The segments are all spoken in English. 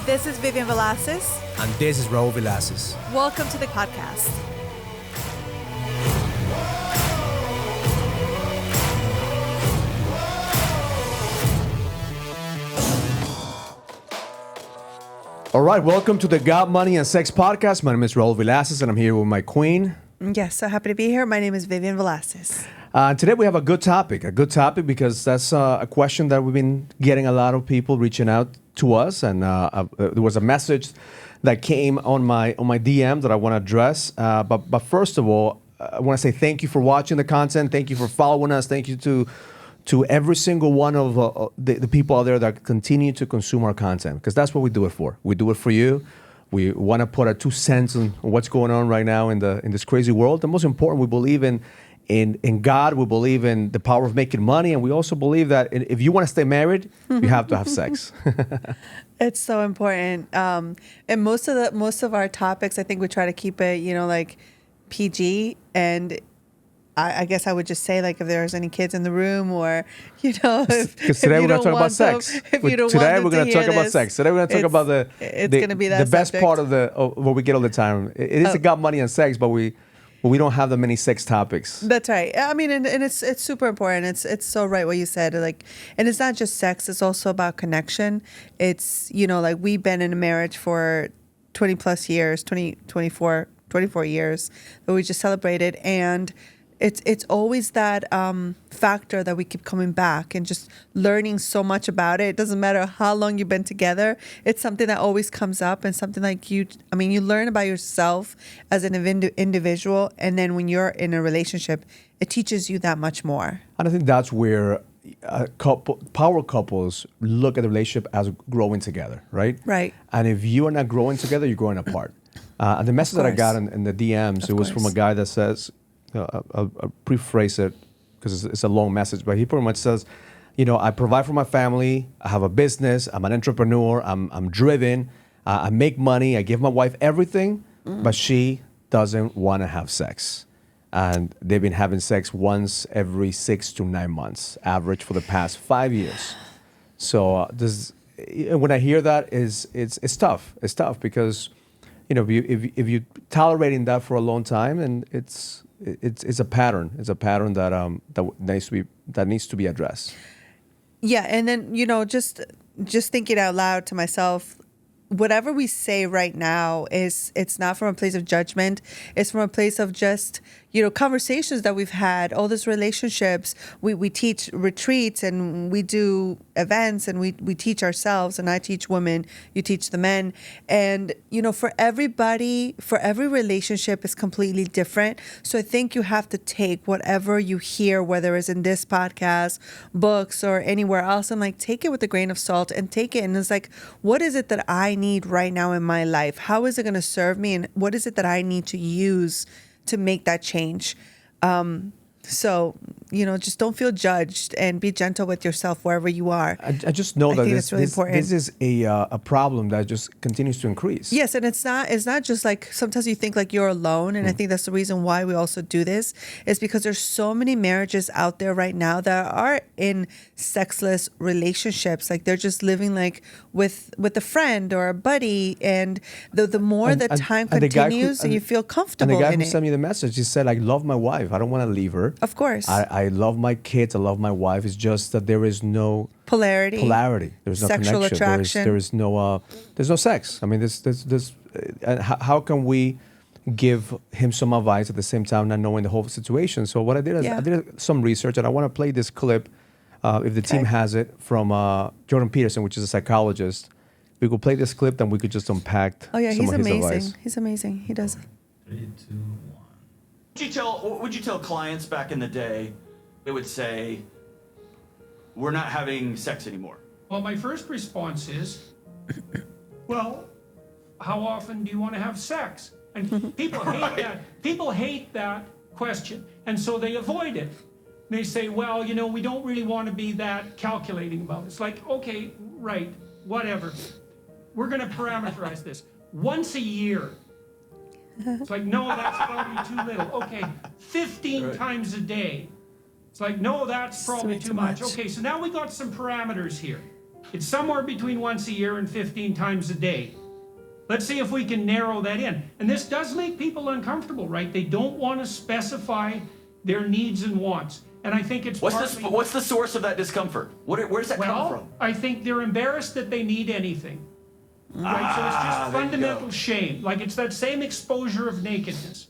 This is Vivian Villacis. And this is Raul Villacis. Welcome to the podcast. All right, welcome to the God, Money, and Sex podcast. My name is Raul Villacis, and I'm here with my queen. Yes, so happy to be here. My name is Vivian Villacis. Today we have a good topic because that's a question that we've been getting a lot of people reaching out to us, and there was a message that came on my DM that I want to address. But first of all, I want to say thank you for watching the content. Thank you for following us. Thank you to every single one of the people out there that continue to consume our content, because that's what we do it for. We do it for you. We want to put our 2 cents on what's going on right now in this crazy world. The most important, we believe in God. We believe in the power of making money, and we also believe that if you want to stay married, you have to have sex. It's so important. And most of our topics, I think we try to keep it, like PG. And I guess I would just say, like, if there's any kids in the room, or because today we're going to talk about sex. Today we're going to talk about sex. Today we're going to talk about the best part of what we get all the time. It is about money and sex, but we don't have that many sex topics. That's right. I mean, and it's super important. It's so right what you said. Like, and it's not just sex. It's also about connection. It's, like, we've been in a marriage for 20 plus years, 24 years that we just celebrated, and it's always that factor that we keep coming back and just learning so much about it. It doesn't matter how long you've been together. It's something that always comes up, and something like you learn about yourself as an individual, and then when you're in a relationship, it teaches you that much more. And I think that's where power couples look at the relationship as growing together, right? Right. And if you are not growing together, you're growing apart. And the message that I got in the DMs, it was from a guy that says, I'll prephrase it because it's a long message, but he pretty much says, I provide for my family, I have a business, I'm an entrepreneur, I'm driven, I make money, I give my wife everything, but she doesn't want to have sex. And they've been having sex once every 6 to 9 months, average for the past 5 years. So when I hear that, it's tough. It's tough because, if you're tolerating that for a long time, and it's a pattern. It's a pattern that needs to be addressed. Yeah, and then just thinking out loud to myself, whatever we say right now it's not from a place of judgment. It's from a place of just conversations that we've had, all these relationships. We teach retreats, and we do events, and we teach ourselves, and I teach women, you teach the men. And for everybody, for every relationship is completely different. So I think you have to take whatever you hear, whether it's in this podcast, books, or anywhere else, and take it with a grain of salt, and take it, and it's like, what is it that I need right now in my life? How is it going to serve me? And what is it that I need to use to make that change? So, just don't feel judged, and be gentle with yourself wherever you are. I just know that this is a problem that just continues to increase. Yes, and it's not just like, sometimes you think like you're alone, and I think that's the reason why we also do this, is because there's so many marriages out there right now that are in sexless relationships. Like, they're just living like with a friend or a buddy, and the more the time continues, and you feel comfortable in it. And the guy who sent me the message, he said, I love my wife. I don't want to leave her. Of course. I love my kids. I love my wife. It's just that there is no polarity. There's no sexual connection. Attraction. There's no sex. I mean, how can we give him some advice at the same time, not knowing the whole situation? So what I did is I did some research, and I want to play this clip, if the team has it, from Jordan Peterson, which is a psychologist. We could play this clip, and we could just unpack some of his advice. He's amazing. He does it. 3, 2, 1. Would you tell clients back in the day, they would say, we're not having sex anymore? Well, my first response is, well, how often do you want to have sex? And people hate that. People hate that question, and so they avoid it. They say, well, we don't really want to be that calculating about it. It's like, okay, right, whatever. We're going to parameterize this. Once a year. It's like, no, that's probably too little. Okay, 15 times a day. It's like, no, that's probably too much. Okay, so now we got some parameters here. It's somewhere between once a year and 15 times a day. Let's see if we can narrow that in. And this does make people uncomfortable, right? They don't want to specify their needs and wants. And I think it's what's the source of that discomfort? Where does that come from? I think they're embarrassed that they need anything. Right? So it's just fundamental shame. Like it's that same exposure of nakedness.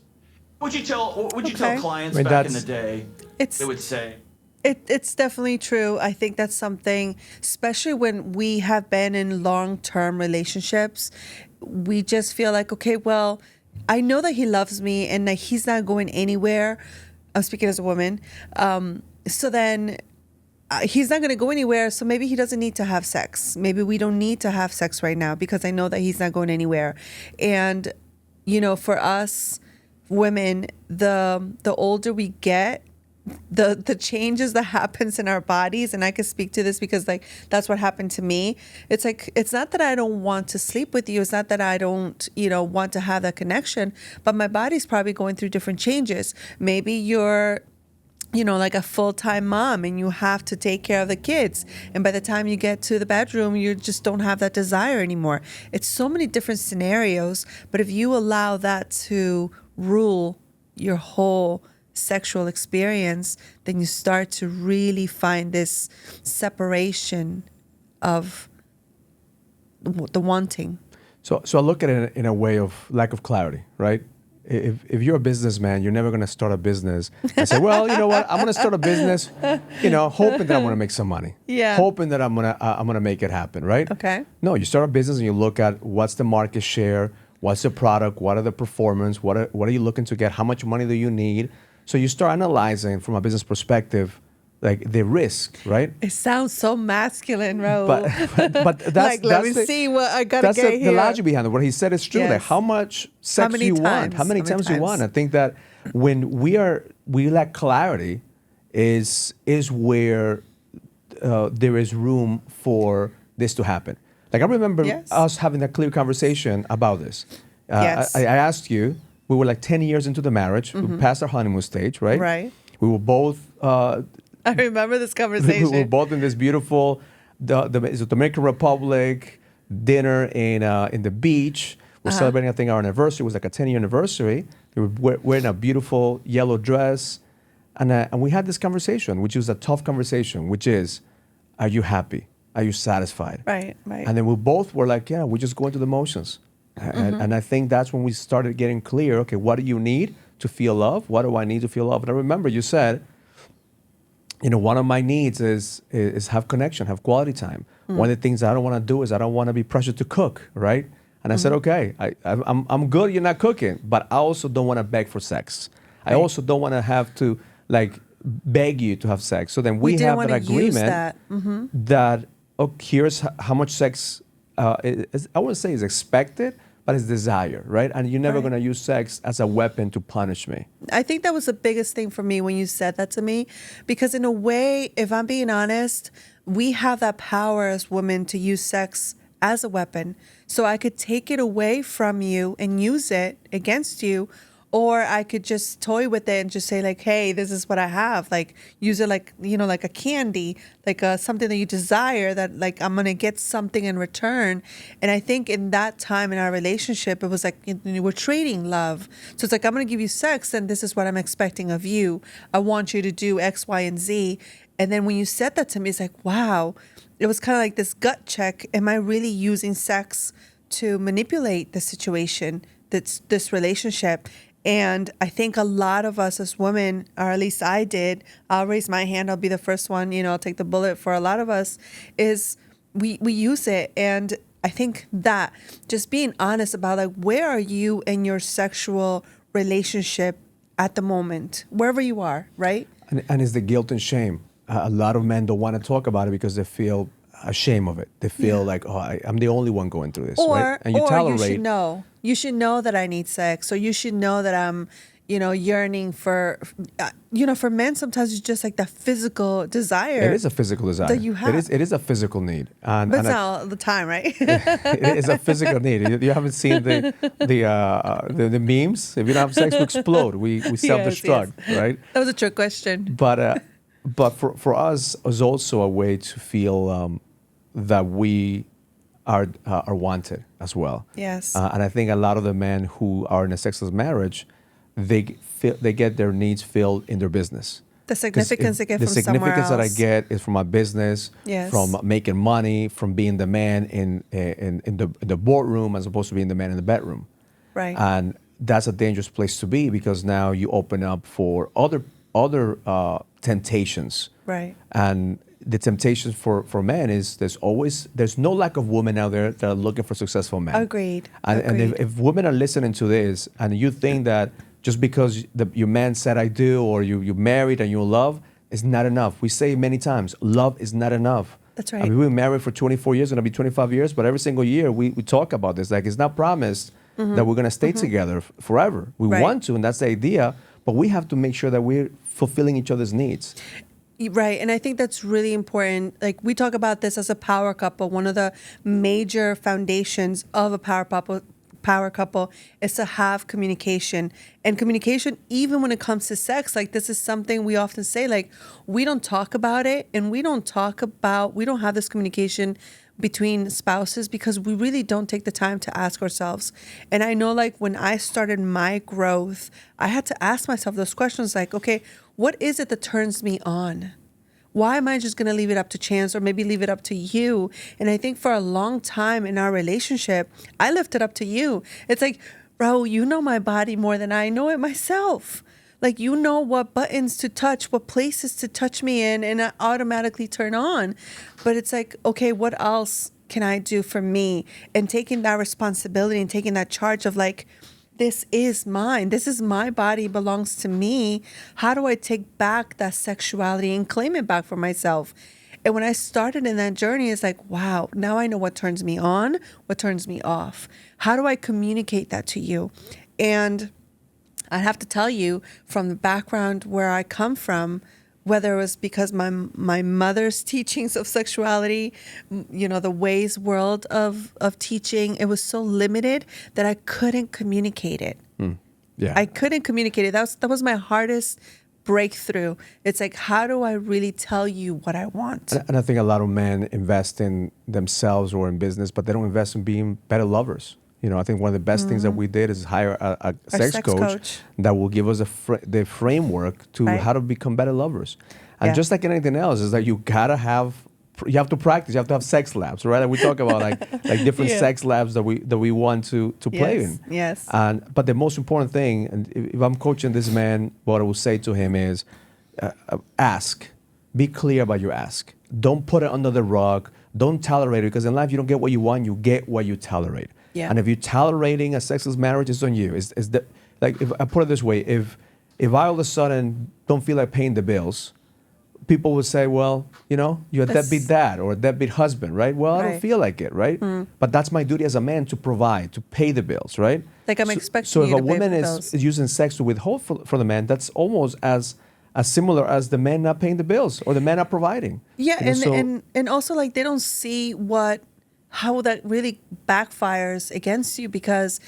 What would you tell clients back in the day? They would say. It's definitely true. I think that's something, especially when we have been in long-term relationships, we just feel like, okay, well, I know that he loves me and that he's not going anywhere. I'm speaking as a woman. So then he's not going to go anywhere. So maybe he doesn't need to have sex. Maybe we don't need to have sex right now because I know that he's not going anywhere. And, you know, for us women, the older we get, the changes that happens in our bodies, and I could speak to this because like that's what happened to me. It's like, it's not that I don't want to sleep with you. It's not that I don't, want to have that connection, but my body's probably going through different changes. Maybe you're, like a full-time mom and you have to take care of the kids. And by the time you get to the bedroom, you just don't have that desire anymore. It's so many different scenarios, but if you allow that to rule your whole sexual experience, then you start to really find this separation of the wanting. So I look at it in a way of lack of clarity, right? If you're a businessman, you're never going to start a business and say, well, you know what, I'm going to start a business, hoping that I'm going to make some money, hoping that I'm going to make it happen, right? Okay. No, you start a business and you look at what's the market share, what's the product, what are the performance, what are you looking to get, how much money do you need? So you start analyzing from a business perspective, like the risk, right? It sounds so masculine, Raul. But that's like, let me the, see what I gotta that's get the here. The logic behind it. What he said is true. Yes. Like how much sex many you want, times? how many times you want. I think that when we lack clarity, is where there is room for this to happen. Like I remember us having a clear conversation about this. Yes. I asked you. We were like 10 years into the marriage. Mm-hmm. We passed our honeymoon stage, right? Right. We were both. I remember this conversation. We were both in this beautiful, the Dominican Republic dinner in the beach. We're celebrating, I think, our anniversary. It was like a 10-year anniversary. We were wearing a beautiful yellow dress, and we had this conversation, which was a tough conversation, which is, are you happy? Are you satisfied? Right. And then we both were like, yeah, we're just going through the motions. And I think that's when we started getting clear, okay, what do you need to feel love? What do I need to feel love? And I remember you said, one of my needs is have connection, have quality time. One of the things I don't want to do is I don't want to be pressured to cook, right? And I said, okay, I'm good you're not cooking, but I also don't want to beg for sex. Right. I also don't want to have to beg you to have sex. So then we have an agreement that here's how much sex I wouldn't say is expected, but it's desired, right? And you're never going to use sex as a weapon to punish me. I think that was the biggest thing for me when you said that to me, because in a way, if I'm being honest, we have that power as women to use sex as a weapon. So I could take it away from you and use it against you, or I could just toy with it and just say like, hey, this is what I have. Like use it like, like a candy, like something that you desire, that like I'm going to get something in return. And I think in that time in our relationship, it was like we're trading love. So it's like, I'm going to give you sex and this is what I'm expecting of you. I want you to do X, Y, and Z. And then when you said that to me, it's like, wow, it was kind of like this gut check. Am I really using sex to manipulate the situation, this relationship? And I think a lot of us as women, or at least I did, I'll raise my hand, I'll be the first one, I'll take the bullet for a lot of us, is we use it. And I think that just being honest about like, where are you in your sexual relationship at the moment, wherever you are, right? And it's the guilt and shame. A lot of men don't want to talk about it because they feel ashamed of it. They feel like, I'm the only one going through this, right? And you tolerate. You should know. You should know that I need sex, or you should know that I'm, yearning for, for men. Sometimes it's just like the physical desire. It is a physical desire that you have. It is a physical need, but it's not all the time, right? It is a physical need. You haven't seen the memes. If you don't have sex, we explode. We self-destruct, right? That was a trick question. But for us, it's also a way to feel that we are wanted as well. Yes. And I think a lot of the men who are in a sexless marriage, they get their needs filled in their business. The significance they get the from somewhere significance that I else. get is from my business, Yes. from making money, from being the man in the boardroom as opposed to being the man in the bedroom. Right. And that's a dangerous place to be, because now you open up for other temptations. Right. And the temptation for men is there's no lack of women out there that are looking for successful men. Agreed. And if women are listening to this and you think that just because your man said I do, or you married and you love, is not enough. We say many times, love is not enough. That's right. I mean, we've been married for 24 years, going to be 25 years, but every single year we talk about this. Like, it's not promised that we're going to stay together forever. We Right. want to, and that's the idea, but we have to make sure that we're fulfilling each other's needs. Right. And I think that's really important. Like, we talk about this as a power couple. One of the major foundations of a power couple is to have communication. And communication, even when it comes to sex, like, this is something we often say, like, we don't talk about it, and we don't have this communication between spouses because we really don't take the time to ask ourselves. And I know, like, when I started my growth, I had to ask myself those questions, like, okay, what is it that turns me on? Why am I just going to leave it up to chance, or maybe leave it up to you? And I think for a long time in our relationship, I left it up to you. It's like, Raul, you know my body more than I know it myself. Like, you know what buttons to touch, what places to touch me in, and I automatically turn on. But it's like, okay, what else can I do for me? And taking that responsibility and taking that charge of, like, this is mine. This is my body, belongs to me. How do I take back that sexuality and claim it back for myself? And when I started in that journey, it's like, wow, now I know what turns me on, what turns me off. How do I communicate that to you? And I have to tell you, from the background where I come from, whether it was because my mother's teachings of sexuality, the ways world of teaching, it was so limited that I couldn't communicate it. Yeah. I couldn't communicate it. That was my hardest breakthrough. It's like, how do I really tell you what I want? And I think a lot of men invest in themselves or in business, but they don't invest in being better lovers. I think one of the best things that we did is hire a sex coach that will give us the framework to how to become better lovers. And just like anything else, is that you have to practice. You have to have sex labs, right? And we talk about like different sex labs that we want to play in. Yes. But the most important thing, and if I'm coaching this man, what I will say to him is, ask. Be clear about your ask. Don't put it under the rug. Don't tolerate it, because in life you don't get what you want. You get what you tolerate. Yeah. And if you're tolerating a sexless marriage, it's on you. Like, if I put it this way, if I all of a sudden don't feel like paying the bills, people would say, well, you're a deadbeat dad or a deadbeat husband, right? Well, I don't feel like it, right? But that's my duty as a man, to provide, to pay the bills, right? Like, I'm expecting so you to pay if a woman the bills. is using sex to withhold for the man, that's almost as similar as the man not paying the bills or the man not providing. Yeah, and also, like, they don't see how that really backfires against you, because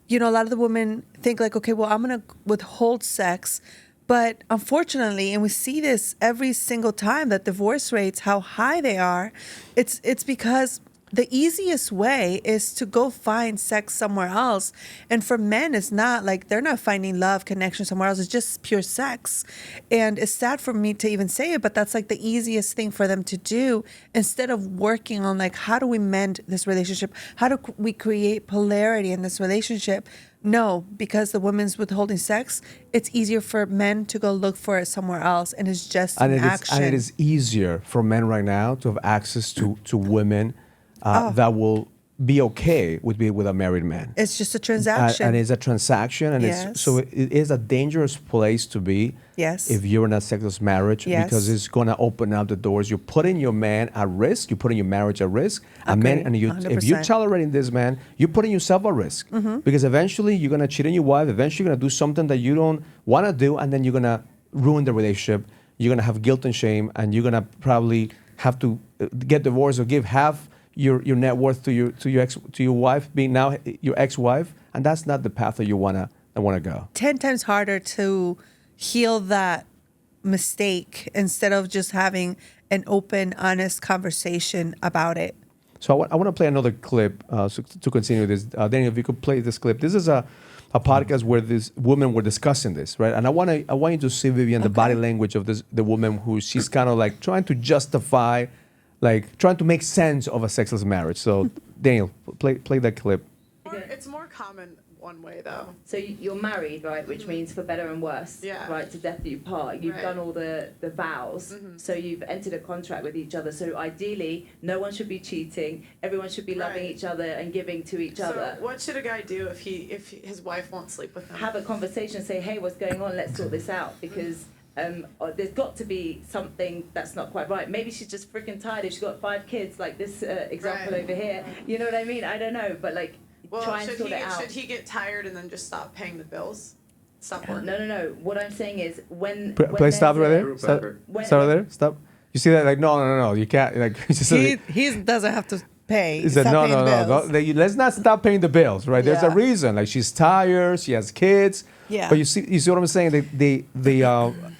a lot of the women think, like, okay, well, I'm going to withhold sex. But unfortunately, and we see this every single time, that divorce rates, how high they are, it's because the easiest way is to go find sex somewhere else. And for men, it's not like they're not finding love, connection somewhere else. It's just pure sex. And it's sad for me to even say it, but that's like the easiest thing for them to do, instead of working on, like, how do we mend this relationship? How do we create polarity in this relationship? No, because the woman's withholding sex, it's easier for men to go look for it somewhere else, and it's just an action. And it is easier for men right now to have access to women that will be okay with being with a married man. It's just a transaction. And it's a transaction, and it is a dangerous place to be. Yes. If you're in a sexless marriage, because it's going to open up the doors. You're putting your man at risk. You're putting your marriage at risk. Okay, If you're tolerating this man, you're putting yourself at risk. Because eventually you're going to cheat on your wife. Eventually you're going to do something that you don't want to do, and then you're going to ruin the relationship. You're going to have guilt and shame, and you're going to probably have to get divorced or give half your net worth to your wife, being now your ex-wife, and that's not the path that you wanna go. 10 times harder to heal that mistake instead of just having an open, honest conversation about it. So I want to play another clip to continue this. Daniel, if you could play this clip. This is a podcast where these women were discussing this, right? And I want you to see, Vivian, the body language of the woman who she's kind of like trying to justify, like trying to make sense of a sexless marriage. So Daniel, play that clip. It's more common one way though. So you're married, right? Which means for better and worse, Yeah. right? To death do you part. You've Right. done all the vows, so you've entered a contract with each other. So ideally, no one should be cheating. Everyone should be loving Right. each other and giving to each So other. what should a guy do if his wife won't sleep with him? Have a conversation. Say, hey, what's going on? Let's sort this out because. There's got to be something that's not quite right. Maybe she's just freaking tired. If she's got 5 kids, like this example Right. over here, you know what I mean? I don't know, but like try and sort it out. Should he get tired and then just stop paying the bills? Stop working? No. What I'm saying is when Play stop right there. there's Stop, when- stop right there. Stop. You see that? Like no. You can't. Like he just said, He doesn't have to pay. he said Stop no. paying bills. Let's not stop paying the bills, right? There's a Yeah. reason. Like she's tired. She has kids. Yeah. But you see what I'm saying?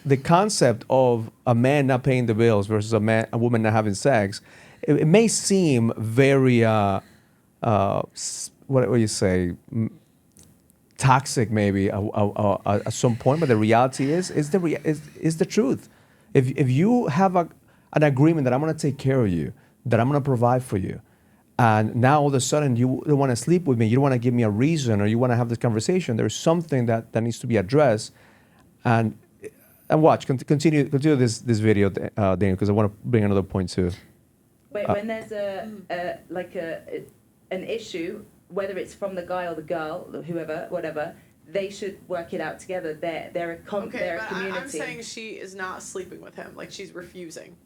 The concept of a man not paying the bills versus a woman not having sex, it may seem very what do you say? Toxic maybe at some point, but the reality is the truth. If you have an agreement that I'm going to take care of you, that I'm going to provide for you, and now all of a sudden you don't want to sleep with me, you don't want to give me a reason, or you want to have this conversation, there's something that needs to be addressed. And watch, continue this video, Daniel, because I want to bring another point too. When there's an issue, whether it's from the guy or the girl, or whoever, whatever, they should work it out together. They're a community. I'm saying she is not sleeping with him. Like she's refusing.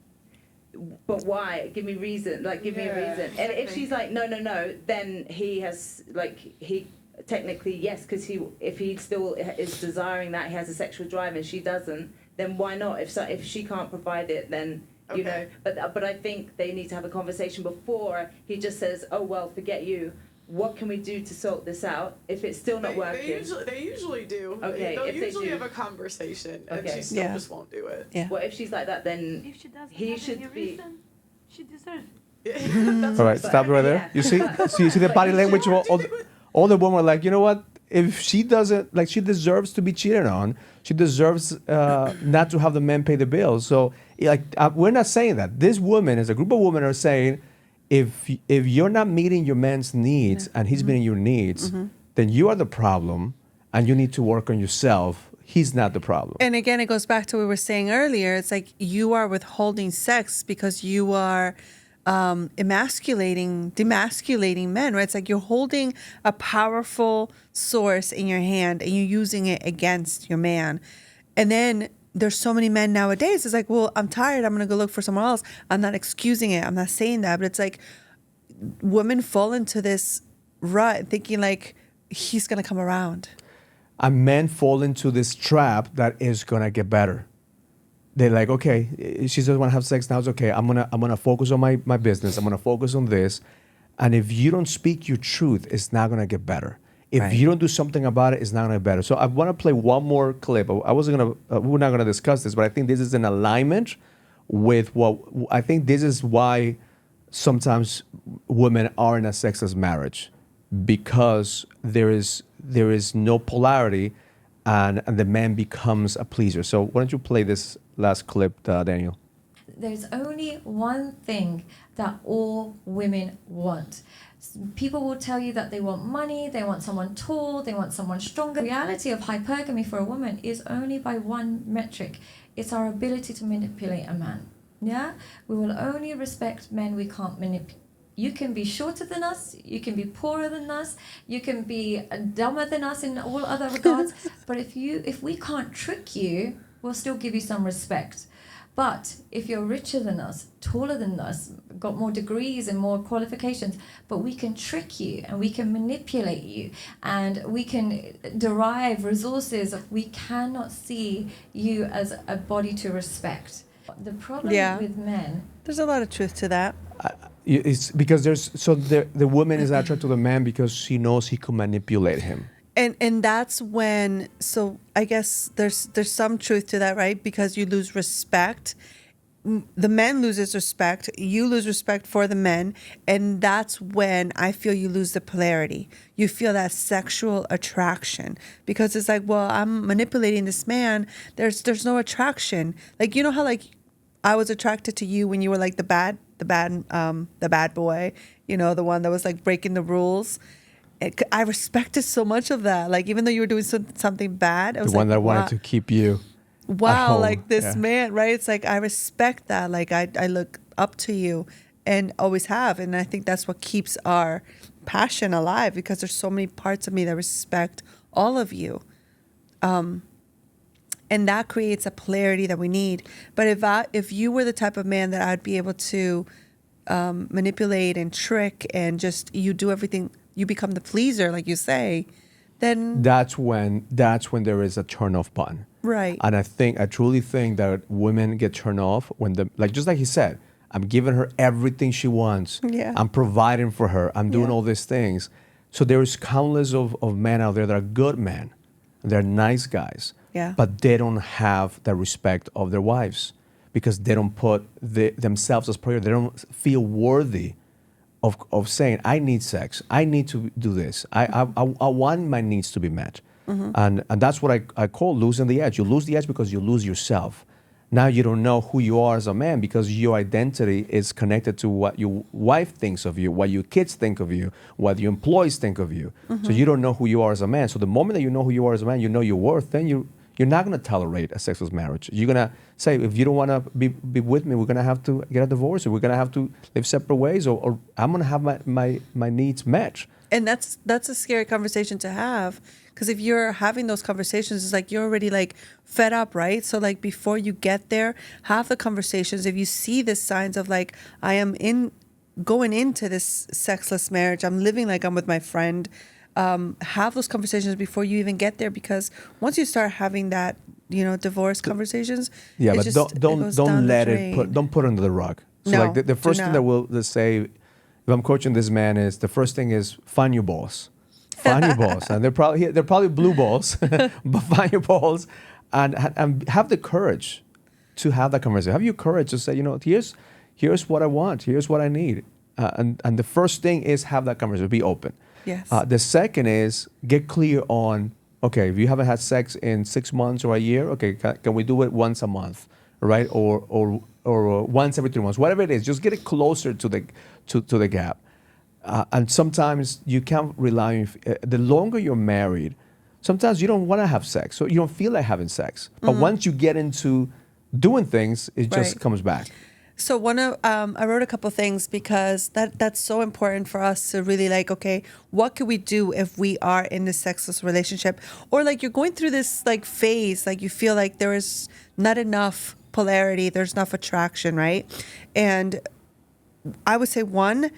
But why? Give me reason. Like, give me a reason. And if she's like, no, then he has, like, he technically, yes, because if he still is desiring that, he has a sexual drive and she doesn't, then why not? If she can't provide it, then, you know. But I think they need to have a conversation before he just says, oh, well, forget you. What can we do to sort this out? If it's still not working. They usually do. Okay, They'll if they usually do. have a conversation, and Okay. she still just won't do it. Yeah. Well, if she's like that, then If she doesn't he have should any be. reason, she deserves That's All right, stop right there. Yeah. You see the body language of all the women are like, you know what? If she doesn't, like, she deserves to be cheated on. She deserves not to have the men pay the bills. So, like, we're not saying that. This woman, as a group of women, are saying, if you're not meeting your man's needs and he's meeting your needs, then you are the problem, and you need to work on yourself. He's not the problem. And again, it goes back to what we were saying earlier. It's like you are withholding sex because you are demasculating men, right? It's like you're holding a powerful source in your hand and you're using it against your man. And then there's so many men nowadays. It's like, well, I'm tired. I'm going to go look for someone else. I'm not excusing it. I'm not saying that. But it's like women fall into this rut thinking like he's going to come around. And men fall into this trap that is gonna get better. They're like, okay, she doesn't want to have sex now. It's okay. I'm gonna focus on my business. I'm gonna focus on this. And if you don't speak your truth, it's not gonna get better. If Right. you don't do something about it, it's not gonna get better. So I want to play one more clip. We're not gonna discuss this, but I think this is in alignment with what I think. This is why sometimes women are in a sexless marriage, because there is no polarity, and the man becomes a pleaser. So why don't you play this last clip, Daniel? There's only one thing that all women want. People will tell you that they want money, they want someone tall, they want someone stronger. The reality of hypergamy for a woman is only by one metric. It's our ability to manipulate a man. Yeah? We will only respect men we can't manipulate. You can be shorter than us, you can be poorer than us, you can be dumber than us in all other regards, but if we can't trick you, we'll still give you some respect. But if you're richer than us, taller than us, got more degrees and more qualifications, but we can trick you and we can manipulate you and we can derive resources, we cannot see you as a body to respect. The problem with men... There's a lot of truth to that. It's because the woman is attracted to the man because she knows he can manipulate him. And that's when, so I guess there's some truth to that, right? Because you lose respect the men loses respect, you lose respect for the men, and that's when I feel you lose the polarity. You feel that sexual attraction because it's like, well, I'm manipulating this man. There's no attraction. Like, you know how like I was attracted to you when you were like the bad boy, you know, the one that was like breaking the rules. I respected so much of that. Like, even though you were doing something bad, I was The one like, that wow. wanted to keep you. Wow, home. like this Yeah. man, right? It's like I respect that. Like I look up to you and always have. And I think that's what keeps our passion alive because there's so many parts of me that respect all of you. And that creates a polarity that we need. But if you were the type of man that I'd be able to manipulate and trick and just you do everything, you become the pleaser, like you say, then That's when there is a turn off button. right. And I truly think that women get turned off when just like he said, I'm giving her everything she wants. Yeah. I'm providing for her. I'm doing Yeah. all these things. So there's countless of men out there that are good men. They're nice guys. Yeah. But they don't have the respect of their wives because they don't put themselves as priority. They don't feel worthy of saying, I need sex. I need to do this. I want my needs to be met. Mm-hmm. And that's what I call losing the edge. You lose the edge because you lose yourself. Now you don't know who you are as a man because your identity is connected to what your wife thinks of you, what your kids think of you, what your employees think of you. Mm-hmm. So you don't know who you are as a man. So the moment that you know who you are as a man, you know your worth, then you're not going to tolerate a sexless marriage. You're going to say, if you don't want to be with me, we're going to have to get a divorce or we're going to have to live separate ways or I'm going to have my needs met. And that's a scary conversation to have because if you're having those conversations, it's like you're already like fed up, right? So like before you get there, have the conversations. If you see the signs of like I am going into this sexless marriage, I'm living like I'm with my friend. Have those conversations before you even get there because once you start having that, divorce conversations, yeah, it but just, it goes don't down the let drain. don't put it under the rug. So No, like the first do thing not. that we'll say, if I'm coaching this man, is the first thing is find your balls. Find your balls, and they're probably blue balls, but find your balls, and have the courage to have that conversation. Have your courage to say, here's what I want, here's what I need, and the first thing is have that conversation. Be open. Yes. The second is get clear on, okay, if you haven't had sex in 6 months or a year, okay, can we do it once a month, right? Or once every 3 months, whatever it is, just get it closer to the gap. And sometimes you can't rely on, the longer you're married, sometimes you don't want to have sex, so you don't feel like having sex. But once you get into doing things, it just Right. comes back. So I wrote a couple things because that's so important for us to really like, okay, what could we do if we are in this sexless relationship? Or like you're going through this like phase, like you feel like there is not enough polarity, there's enough attraction, right? And I would say one,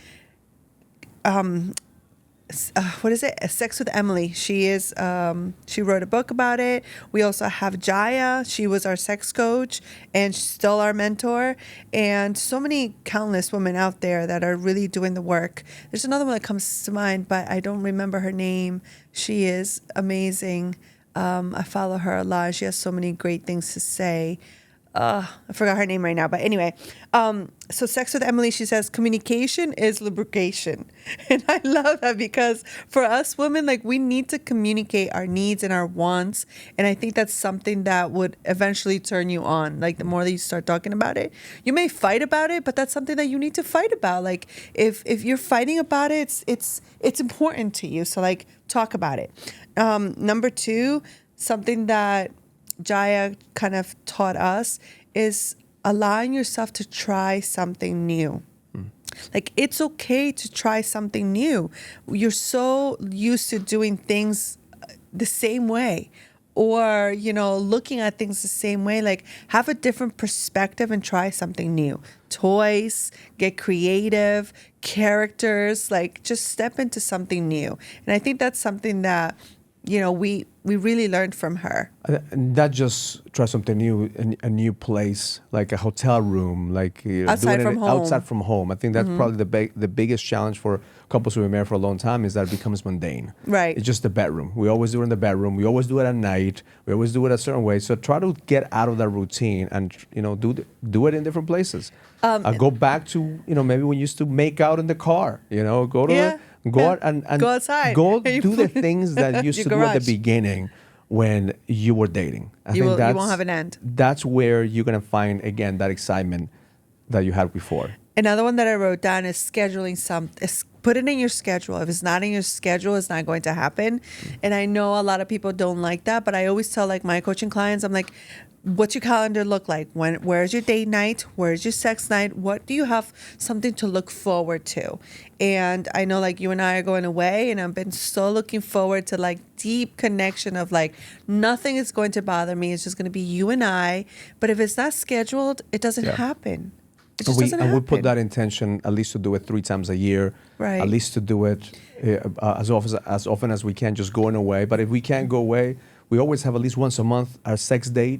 what is it? Sex with Emily. She wrote a book about it. We also have Jaya. She was our sex coach and she's still our mentor. And so many countless women out there that are really doing the work. There's another one that comes to mind, but I don't remember her name. She is amazing. I follow her a lot. She has so many great things to say. I forgot her name right now, but anyway, so Sex with Emily, she says, communication is lubrication. And I love that because for us women, like we need to communicate our needs and our wants. And I think that's something that would eventually turn you on. Like the more that you start talking about it, you may fight about it, but that's something that you need to fight about. Like if you're fighting about it, it's important to you. So like talk about it. Number two, something that Jaya kind of taught us is allowing yourself to try something new. Like it's okay to try something new. You're so used to doing things the same way or, looking at things the same way. Like have a different perspective and try something new. Toys, get creative, characters, like just step into something new. And I think that's something that we really learned from her. And that just try something new, a new place, like a hotel room, like Outside from home. outside from home. I think that's probably the biggest challenge for couples who have been married for a long time is that it becomes mundane. Right. It's just the bedroom. We always do it in the bedroom. We always do it at night. We always do it a certain way. So try to get out of that routine and do it in different places. Go back to maybe when you used to make out in the car. Go to out and go outside. Go do the things that you used to do at the garage. beginning when you were dating. You won't have an end. That's where you're gonna find again that excitement that you had before. Another one that I wrote down is scheduling put it in your schedule. If it's not in your schedule, it's not going to happen. And I know a lot of people don't like that, but I always tell like my coaching clients, I'm like, what's your calendar look like? Where's your date night? Where's your sex night? What do you have something to look forward to? And I know like you and I are going away, and I've been so looking forward to like deep connection of like nothing is going to bother me. It's just going to be you and I. But if it's not scheduled, it doesn't happen. It just doesn't happen. We put that intention at least to do it 3 times a year. Right. At least to do it as often as we can, just going away. But if we can't go away, we always have at least once a month our sex date,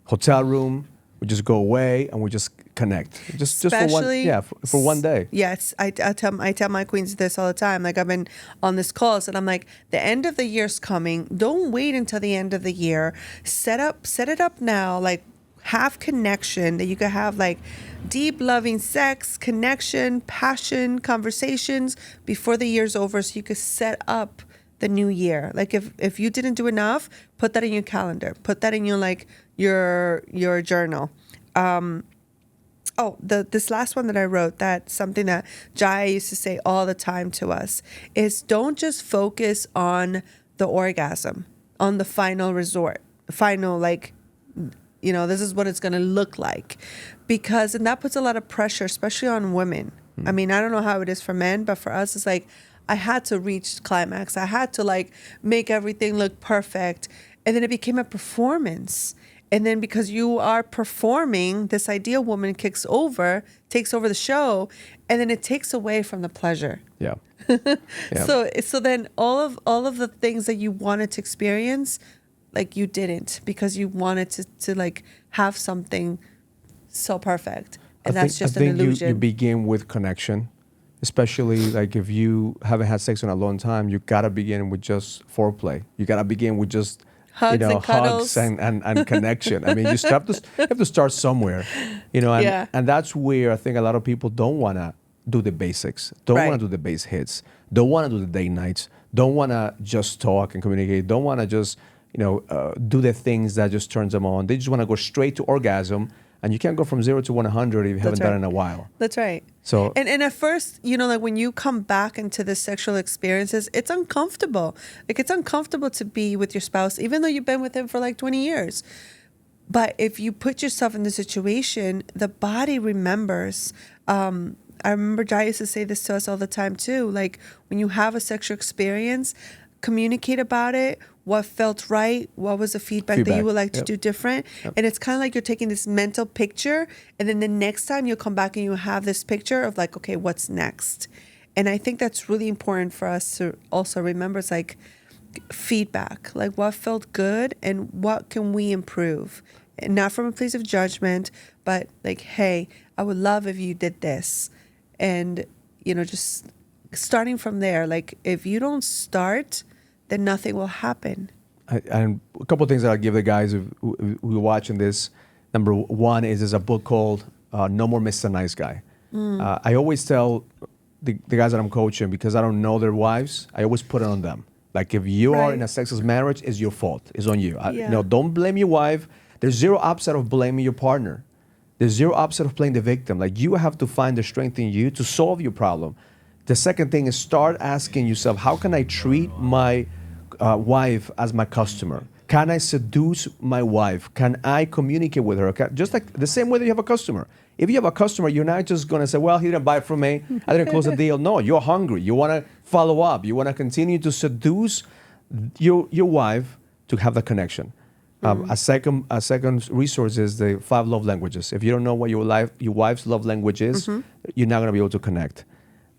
hotel room. We just go away and we just connect. Just for one day. Yes, I tell my queens this all the time. Like I've been on this calls and I'm like, the end of the year's coming. Don't wait until the end of the year. Set it up now. Like have connection that you could have like deep loving sex, connection, passion, conversations before the year's over, so you could set up the new year. Like if you didn't do enough, put that in your calendar. Put that in your journal. This last one that I wrote, that's something that Jaya used to say all the time to us, is don't just focus on the orgasm, on the final resort, this is what it's going to look like. And that puts a lot of pressure, especially on women. I mean, I don't know how it is for men, but for us, it's like, I had to reach climax. I had to like make everything look perfect. And then it became a performance. And then because you are performing, this ideal woman takes over the show, and then it takes away from the pleasure. Yeah. So then all of the things that you wanted to experience, like you didn't, because you wanted to like have something so perfect. And that's just an illusion. You begin with connection. Especially like if you haven't had sex in a long time, you gotta begin with just foreplay. You gotta begin with just hugs and connection. I mean, you have to start somewhere, and that's where I think a lot of people don't wanna do the basics, don't wanna do the base hits, don't wanna do the date nights, don't wanna just talk and communicate, don't wanna just do the things that just turns them on. They just wanna go straight to orgasm. And you can't go from 0 to 100 if you haven't done it in a while. That's right. So and at first, like when you come back into the sexual experiences, it's uncomfortable. Like it's uncomfortable to be with your spouse, even though you've been with him for like 20 years. But if you put yourself in the situation, the body remembers. I remember Jai used to say this to us all the time too. Like when you have a sexual experience, communicate about it. What felt right? What was the feedback that you would like to do different? And it's kind of like you're taking this mental picture, and then the next time you'll come back and you have this picture of like, okay, what's next? And I think that's really important for us to also remember. It's like feedback, like what felt good and what can we improve? And not from a place of judgment, but like, hey, I would love if you did this. And, just starting from there, like if you don't start, then nothing will happen. And a couple of things that I'll give the guys who are watching this. Number one is there's a book called No More Mr. Nice Guy. I always tell the guys that I'm coaching, because I don't know their wives, I always put it on them. Like if you are in a sexless marriage, it's your fault. It's on you. Don't blame your wife. There's zero opposite of blaming your partner. There's zero opposite of playing the victim. Like you have to find the strength in you to solve your problem. The second thing is start asking yourself, how can I treat my wife as my customer? Can I seduce my wife? Can I communicate with her? Just like the same way that you have a customer. If you have a customer, you're not just going to say, well, he didn't buy it from me. I didn't close the deal. No, you're hungry. You want to follow up. You want to continue to seduce your wife to have the connection. A second resource is the 5 love languages. If you don't know what your wife's love language is, you're not going to be able to connect.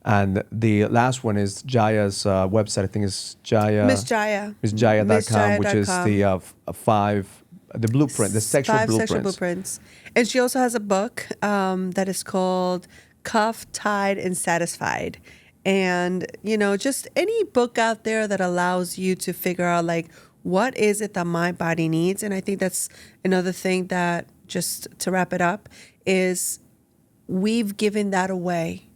And the last one is Jaya's website. I think it's Jaya. Miss Jaya. MissJaya.com, which is the the blueprint, the sexual Five blueprints. sexual blueprints. And she also has a book that is called Cuffed, Tied, and Satisfied. And, you know, just any book out there that allows you to figure out, like, what is it that my body needs? And I think that's another thing that, just to wrap it up, is we've given that away.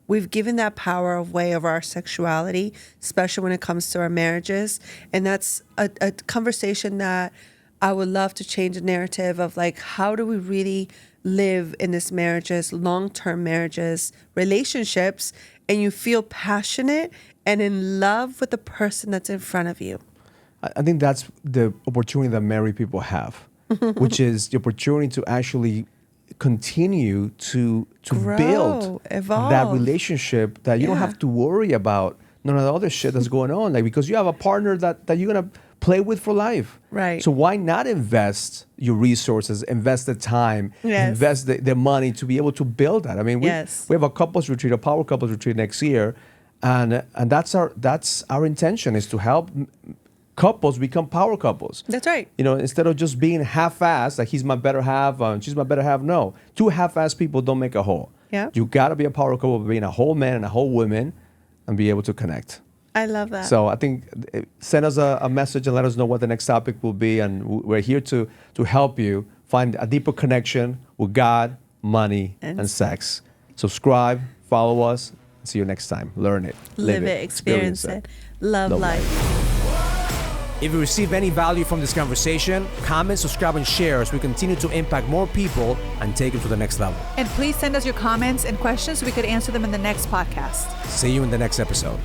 We've given that power away of our sexuality, especially when it comes to our marriages. And that's a conversation that I would love to change the narrative of, like, how do we really live in this marriages, long-term marriages, relationships, and you feel passionate and in love with the person that's in front of you. I think that's the opportunity that married people have, which is the opportunity to actually continue to Grow, build evolve. that relationship, that you don't have to worry about none of the other shit that's going on, like, because you have a partner that you're gonna play with for life. Right. So why not invest your resources, invest the time, invest the money to be able to build that? I mean, we have a couples retreat, a power couples retreat next year, and that's our intention, is to help couples become power couples. That's right. You know, instead of just being half-assed, like he's my better half, she's my better half. No, two half-assed people don't make a whole. Yeah. You got to be a power couple, being a whole man and a whole woman, and be able to connect. I love that. So I think send us a message and let us know what the next topic will be, and we're here to help you find a deeper connection with God, money, and sex. Subscribe, follow us. See you next time. Learn it, live it, experience it. Love life. If you receive any value from this conversation, comment, subscribe, and share as we continue to impact more people and take them to the next level. And please send us your comments and questions so we could answer them in the next podcast. See you in the next episode.